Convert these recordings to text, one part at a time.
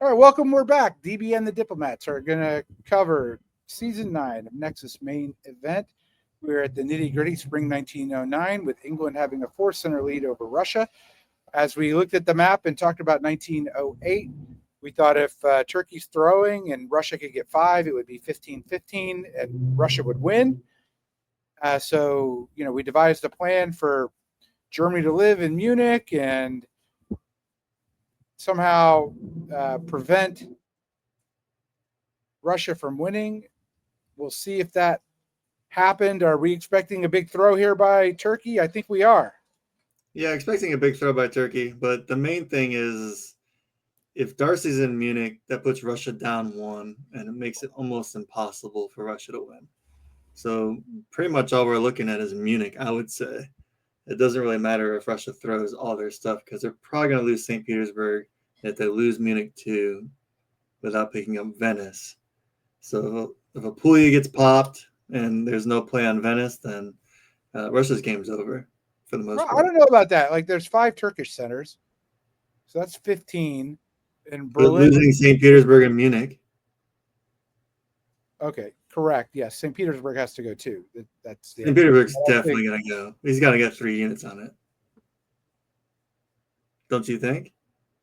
All right, welcome. We're back. DB and the Diplomats are going to cover Season 9 of Nexus main event. We're at the nitty-gritty spring 1909 with England having a 4-center lead over Russia. As we looked at the map and talked about 1908, we thought if Turkey's throwing and Russia could get 5, it would be 15-15 and Russia would win. So, we devised a plan for Germany to live in Munich and somehow prevent Russia from winning. We'll see if that happened. Are we expecting a big throw here by Turkey? I think we are. Yeah, expecting a big throw by Turkey. But the main thing is if Darcy's in Munich, that puts Russia down 1, and it makes it almost impossible for Russia to win. So pretty much all we're looking at is Munich, I would say. It doesn't really matter if Russia throws all their stuff because they're probably going to lose St. Petersburg if they lose Munich too without picking up Venice. So if Apulia gets popped and there's no play on Venice, then Russia's game's over for the most part. I don't know about that. Like there's 5 Turkish centers. So that's 15 in Berlin. But losing St. Petersburg and Munich. Okay, correct. Yes, St. Petersburg has to go too. That's St. Petersburg's definitely going to go. He's got to get 3 units on it. Don't you think?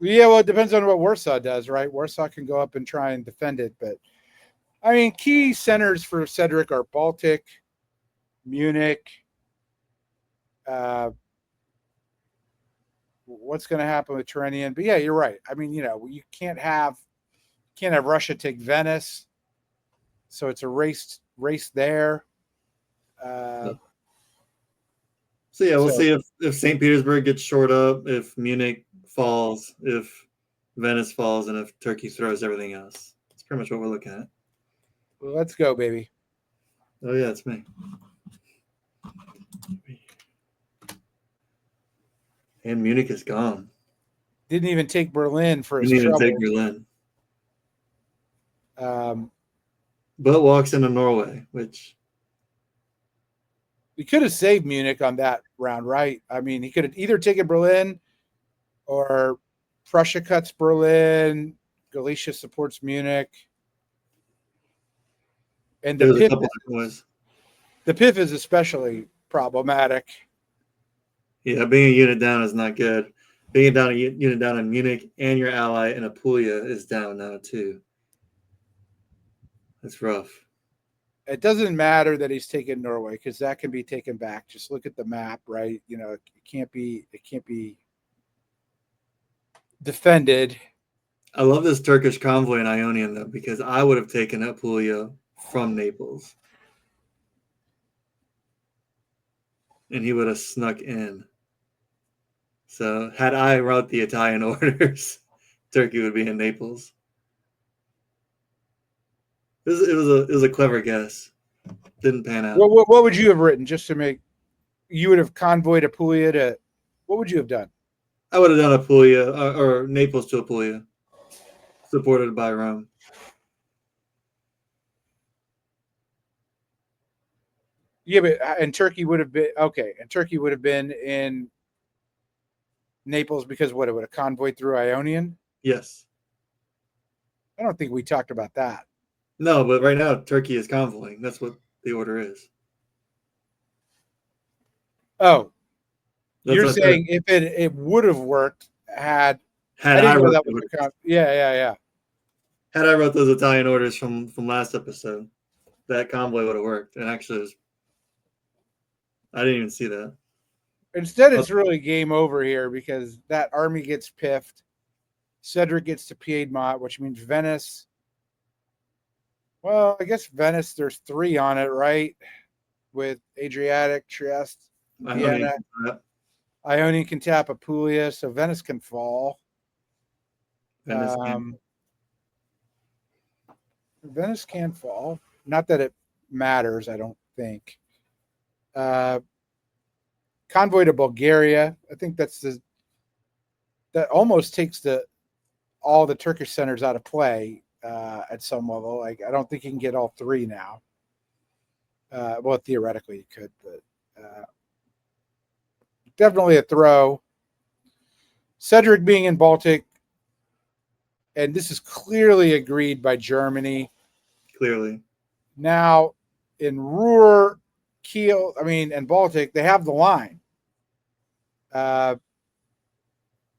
Yeah, well, it depends on what Warsaw does, right? Warsaw can go up and try and defend it. But, I mean, key centers for Cedric are Baltic, Munich. What's going to happen with Turanian? But, yeah, you're right. I mean, you can't have Russia take Venice. So it's a race there. So we'll see if St. Petersburg gets short up, if Munich falls, if Venice falls, and if Turkey throws everything else. That's pretty much what we're looking at. Well, let's go, baby. Oh, yeah, it's me. And Munich is gone. Didn't even take Berlin for his Didn't trouble. even take Berlin. But walks into Norway, which... We could have saved Munich on that round, right? I mean, he could have either taken Berlin or Prussia cuts Berlin, Galicia supports Munich. And the PIF is especially problematic. Yeah, being a unit down is not good. Being a unit down in Munich and your ally in Apulia is down now too. That's rough. It doesn't matter that he's taken Norway because that can be taken back. Just look at the map, right? It can't be defended. I love this Turkish convoy in Ionian though, because I would have taken Apulia from Naples. And he would have snuck in. So had I wrote the Italian orders, Turkey would be in Naples. It was a clever guess. Didn't pan out. What would you have written just to make? You would have convoyed Apulia to. What would you have done? I would have done Apulia or Naples to Apulia, supported by Rome. Yeah, and Turkey would have been okay. And Turkey would have been in Naples because what? It would have convoyed through Ionian. Yes. I don't think we talked about that. No, but right now Turkey is convoying. That's what the order is. Oh, you're saying if it would have worked had I wrote yeah. Had I wrote those Italian orders from last episode, that convoy would have worked. And actually, I didn't even see that. Instead, it's really game over here because that army gets piffed. Cedric gets to Piedmont, which means Venice Well, I guess Venice, there's 3 on it, right? With Adriatic, Trieste, Vienna, Ionian can tap Apulia, so Venice can fall. Venice Venice can fall. Not that it matters, I don't think. Convoy to Bulgaria. I think that almost takes all the Turkish centers out of play at some level. Like I don't think you can get all 3 now. Well, theoretically you could, but definitely a throw. Cedric being in Baltic, and this is clearly agreed by Germany. Clearly. Now, in Ruhr, Kiel, and Baltic, they have the line.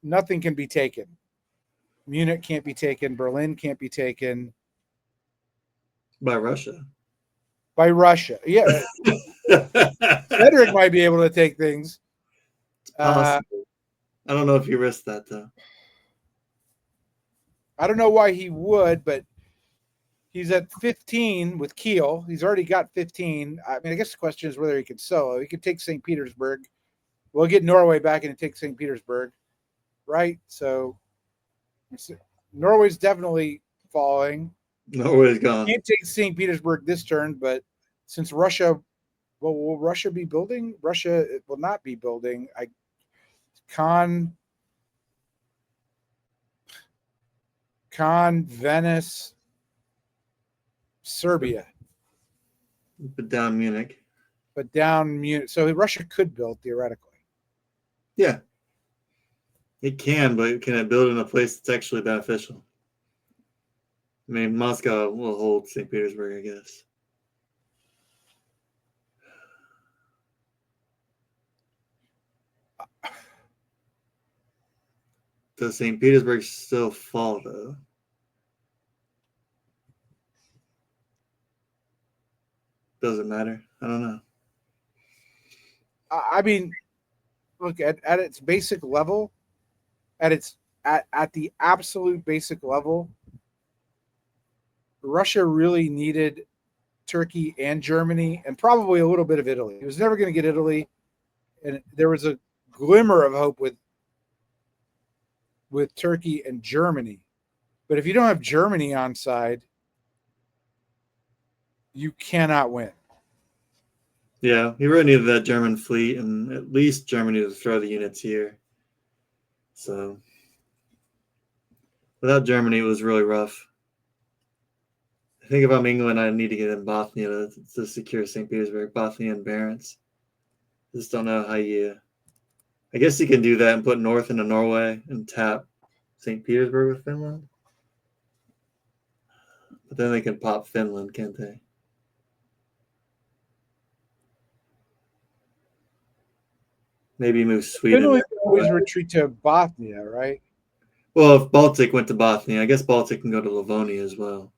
Nothing can be taken. Munich can't be taken. Berlin can't be taken. By Russia. By Russia. Yeah. Cedric might be able to take things. It's possible. I don't know if you risk that, though. I don't know why he would, but he's at 15 with Kiel. He's already got 15. I guess the question is whether he can solo. He could take St. Petersburg. We'll get Norway back and take St. Petersburg, right? So Norway's definitely falling. Norway's gone. Can't take St. Petersburg this turn, but since Russia, will Russia be building? Russia will not be building. Venice, Serbia. But down Munich. So Russia could build theoretically. Yeah. It can, but can it build in a place that's actually beneficial? Moscow will hold St. Petersburg, I guess. Does St. Petersburg still fall, though? Doesn't matter. I don't know. Look at its basic level, at the absolute basic level, Russia really needed Turkey and Germany and probably a little bit of Italy. It was never going to get Italy, and there was a glimmer of hope with Turkey and Germany. But if you don't have Germany on side, you cannot win. Yeah, he really needed that German fleet and at least Germany to throw the units here. So without Germany, it was really rough. I think if I'm England, I need to get in Bothnia to secure St. Petersburg, Bothnia and Barents. Just don't know how you. I guess you can do that and put north into Norway and tap St. Petersburg with Finland. But then they can pop Finland, can't they? Maybe move Sweden. Finland can always retreat to Bothnia, right? Well, if Baltic went to Bothnia, I guess Baltic can go to Livonia as well.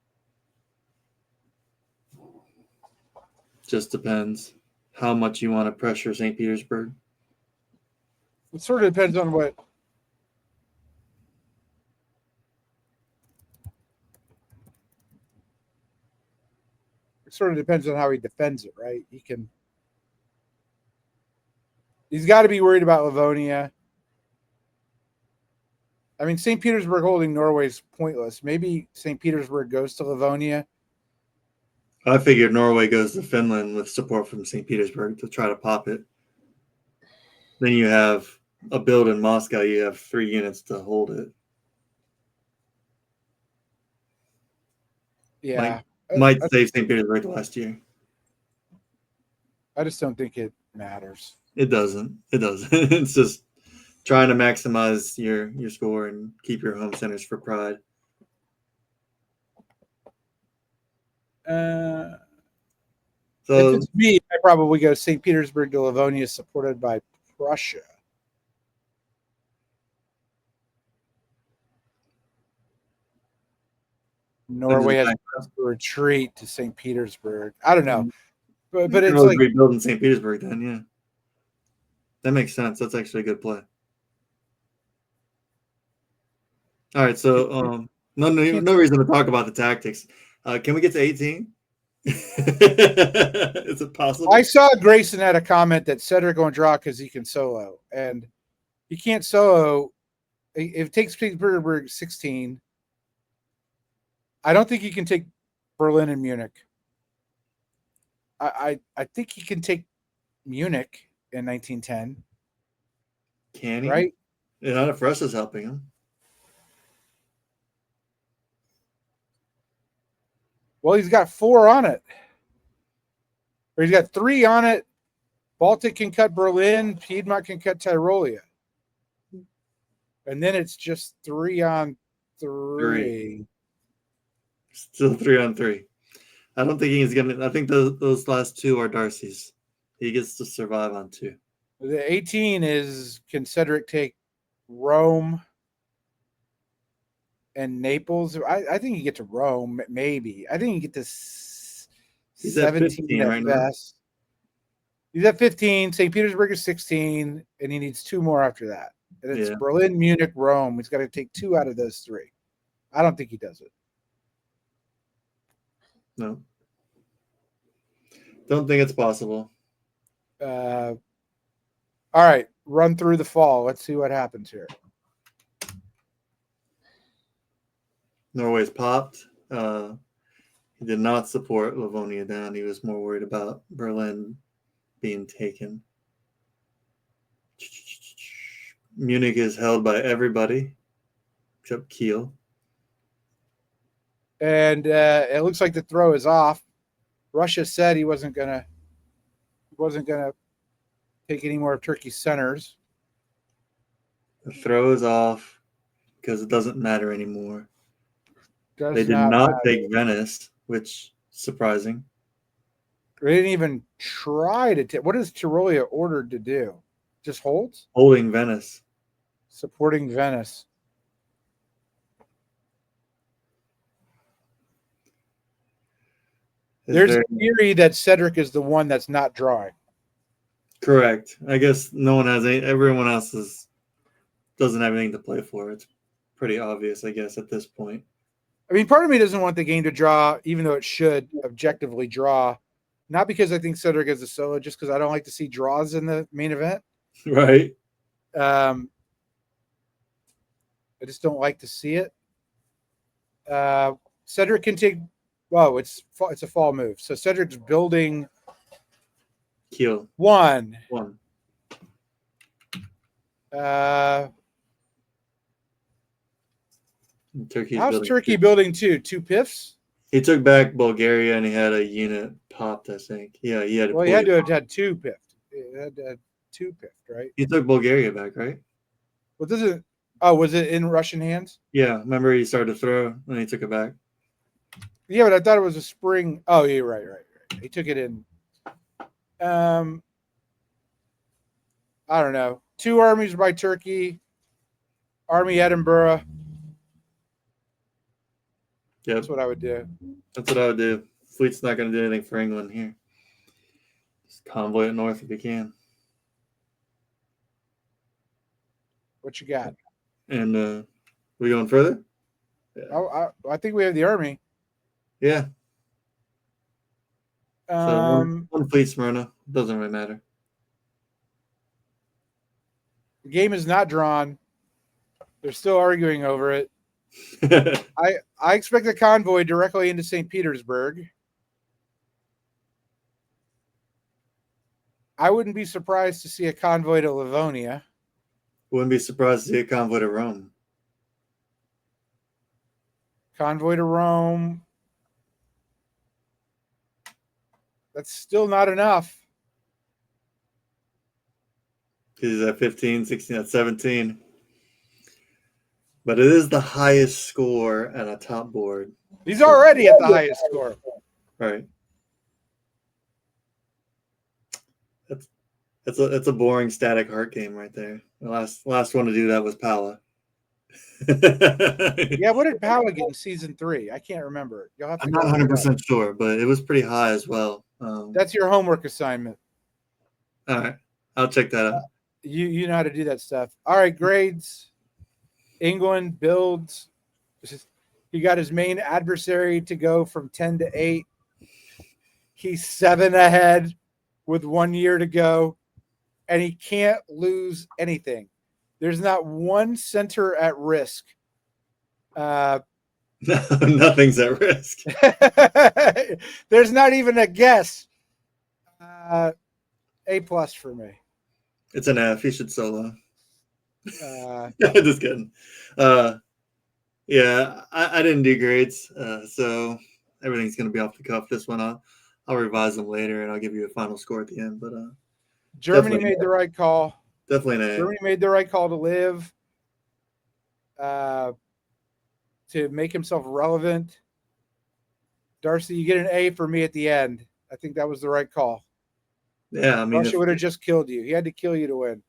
Just depends how much you want to pressure St. Petersburg. It sort of depends on what. It sort of depends on how he defends it, right? He's got to be worried about Livonia. St. Petersburg holding Norway is pointless. Maybe St. Petersburg goes to Livonia. I figured Norway goes to Finland with support from St. Petersburg to try to pop it. Then you have a build in Moscow. You have 3 units to hold it. Yeah. Might save St. Petersburg last year. I just don't think it matters. It doesn't. It's just trying to maximize your score and keep your home centers for pride. If it's me, I probably go St. Petersburg to Livonia, supported by Prussia. Norway has to retreat to St. Petersburg. I don't know, but it's like rebuilding St. Petersburg. Then, yeah, that makes sense. That's actually a good play. All right, so no reason to talk about the tactics. Can we get to 18? Is it possible? I saw Grayson had a comment that Cedric won't draw because he can solo, and he can't solo. If it takes Petersburg 16, I don't think he can take Berlin and Munich. I think he can take Munich in 1910. Can he? Right? Yeah, not if Russia's helping him. Well, he's got 4 on it. Or he's got 3 on it. Baltic can cut Berlin. Piedmont can cut Tyrolia. And then it's just 3 on 3. Still 3 on 3. I don't think he's gonna. I think those last 2 are Darcy's. He gets to survive on 2. The 18 is, can Cedric take Rome and Naples? I think you get to Rome, maybe. I think you get to 17 at best. He's at 15. St. Petersburg is 16, and he needs 2 more after that. And it's Berlin, Munich, Rome. He's got to take 2 out of those 3. I don't think he does it. No. Don't think it's possible. All right. Run through the fall. Let's see what happens here. Norway's popped. He did not support Livonia down. He was more worried about Berlin being taken. Munich is held by everybody except Kiel. And it looks like the throw is off. Russia said he wasn't gonna take any more of Turkey's centers. The throw is off because it doesn't matter anymore. They did not matter. take Venice, which is surprising. They didn't even try to take. What is Tyrolia ordered to do? Just holds? Holding Venice. Supporting Venice. There's a theory that Cedric is the one that's not drawing. Correct. I guess no one has any. Everyone else doesn't have anything to play for. It's pretty obvious, I guess, at this point. I mean, part of me doesn't want the game to draw, even though it should objectively draw. Not because I think Cedric is a solo, just because I don't like to see draws in the main event. Right. I just don't like to see it. Cedric can take. Whoa, it's a fall move. So Cedric's building. Kiel. 1. How's Turkey building 2? 2 piffs? He took back Bulgaria and he had a unit popped, I think. Yeah, he had. Well, he had to have had 2 piffed. He had to have 2 piffed, right? He took Bulgaria back, right? Well, doesn't. Oh, was it in Russian hands? Yeah, remember he started to throw and he took it back. Yeah, but I thought it was a spring. Oh, yeah, right. He took it in. I don't know. 2 armies by Turkey. Army Edinburgh. Yeah, that's what I would do. That's what I would do. Fleet's not going to do anything for England here. Just convoy it north if you can. What you got? And we going further? Yeah. Oh, I think we have the army. Yeah. So one fleet Smyrna. Doesn't really matter. The game is not drawn. They're still arguing over it. I expect a convoy directly into St. Petersburg. I wouldn't be surprised to see a convoy to Livonia. Wouldn't be surprised to see a convoy to Rome. Convoy to Rome. That's still not enough. He's at 15, 16, at 17. But it is the highest score at a top board. He's already at the highest score. Right. That's a boring static heart game right there. The last one to do that was Pala. Yeah, what did Pala get in season 3? I can't remember. You'll have to. I'm not 100% sure, but it was pretty high as well. That's your homework assignment. All right, I'll check that out. You know how to do that stuff. All right, grades. England builds. He got his main adversary to go from 10 to 8. He's 7 ahead with 1 year to go, and he can't lose anything. There's not one center at risk. No, nothing's at risk. There's not even a guess. A+ for me. It's an F. He should solo. Uh, Just kidding. Yeah, I didn't do grades, so everything's going to be off the cuff. This one, I'll revise them later, and I'll give you a final score at the end. But Germany made the right call. Definitely an A. Germany made the right call to live, to make himself relevant. Darcy, you get an A for me at the end. I think that was the right call. Yeah, I mean, Russia would have just killed you. He had to kill you to win.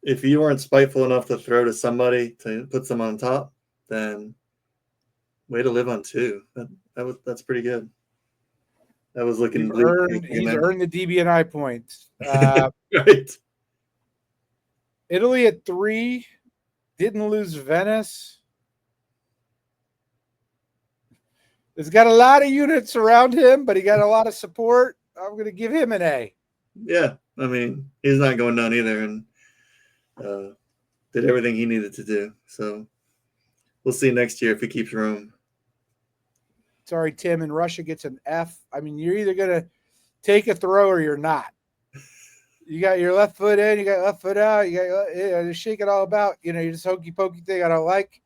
If you weren't spiteful enough to throw to somebody to put some on top, then way to live on 2. That's pretty good. That was looking bleak. He's earned the DB&I points. Right. Italy at 3, didn't lose Venice. He's got a lot of units around him, but he got a lot of support. I'm going to give him an A. Yeah, I mean, he's not going down either, and did everything he needed to do. So we'll see next year if he keeps Rome. Sorry, Tim, and Russia gets an F. I mean, you're either going to take a throw or you're not. You got your left foot in, you got left foot out, you got just shake it all about. You know, you're just hokey pokey thing I don't like.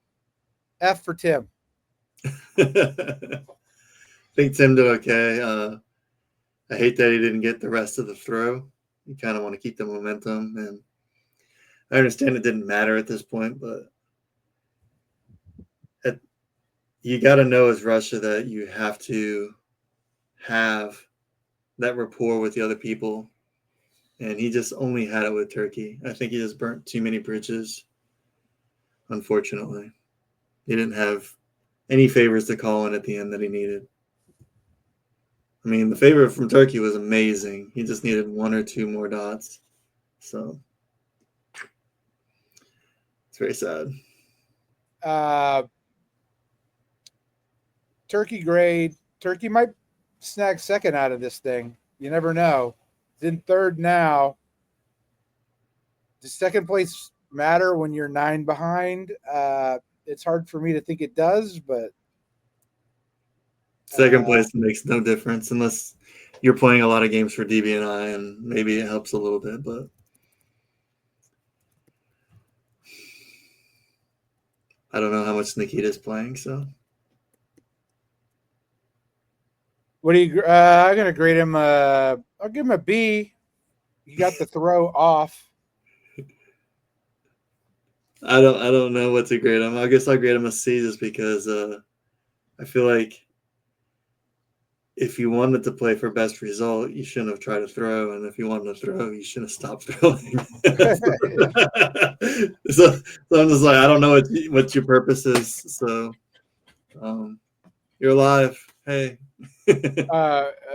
F for Tim. I think Tim did okay. I hate that he didn't get the rest of the throw. You kind of want to keep the momentum, and I understand it didn't matter at this point, but you got to know as Russia that you have to have that rapport with the other people, and he just only had it with Turkey. I think he just burnt too many bridges, unfortunately. He didn't have any favors to call in at the end that he needed. I mean, the favor from Turkey was amazing. He just needed 1 or 2 more dots. So it's very sad. Turkey grade. Turkey might snag second out of this thing. You never know. It's in third now. Does second place matter when you're 9 behind? It's hard for me to think it does, but second place makes no difference unless you're playing a lot of games for DB&I, and maybe it helps a little bit, but I don't know how much Nikita's playing, so. What do you? I'm gonna grade him. I'll give him a B. He got the throw off. I don't know what to grade him. I guess I'll grade him a C just because I feel like if you wanted to play for best result, you shouldn't have tried to throw, and if you wanted to throw, you shouldn't have stopped throwing. so I'm just like, I don't know what your purpose is. So you're alive. Hey.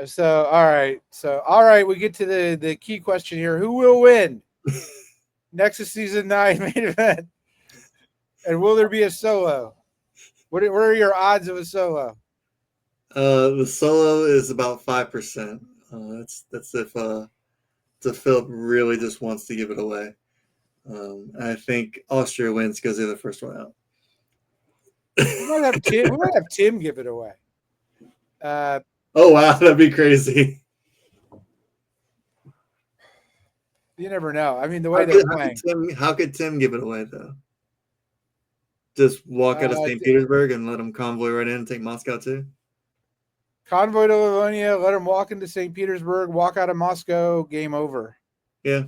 So all right. We get to the key question here: who will win Nexus Season 9 main event, and will there be a solo? What are your odds of a solo? The solo is about 5%. That's if Philip really just wants to give it away. I think Austria wins because they're the first one out. We might have Tim give it away. Oh wow, that'd be crazy. You never know. I mean, the way they're playing. How could Tim give it away though? Just walk out of St. Petersburg and let him convoy right in and take Moscow too? Convoy to Livonia, let him walk into St. Petersburg, walk out of Moscow, game over. Yeah.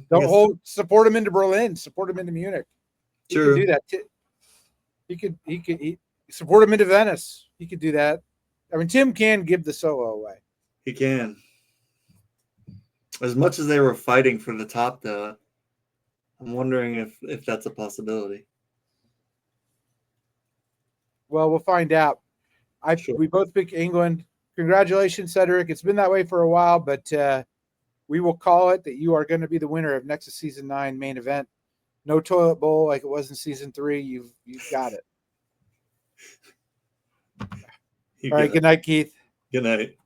Support him into Berlin, support him into Munich. He True. could do that. He could support him into Venice. He could do that. I mean, Tim can give the solo away. He can. As much as they were fighting for the top, though, I'm wondering if that's a possibility. Well, we'll find out. We both pick England. Congratulations, Cedric. It's been that way for a while, but we will call it that you are going to be the winner of Nexus Season 9 main event. No toilet bowl like it was in Season 3. You've got it. You All right. got Good it. night, Keith. Good night.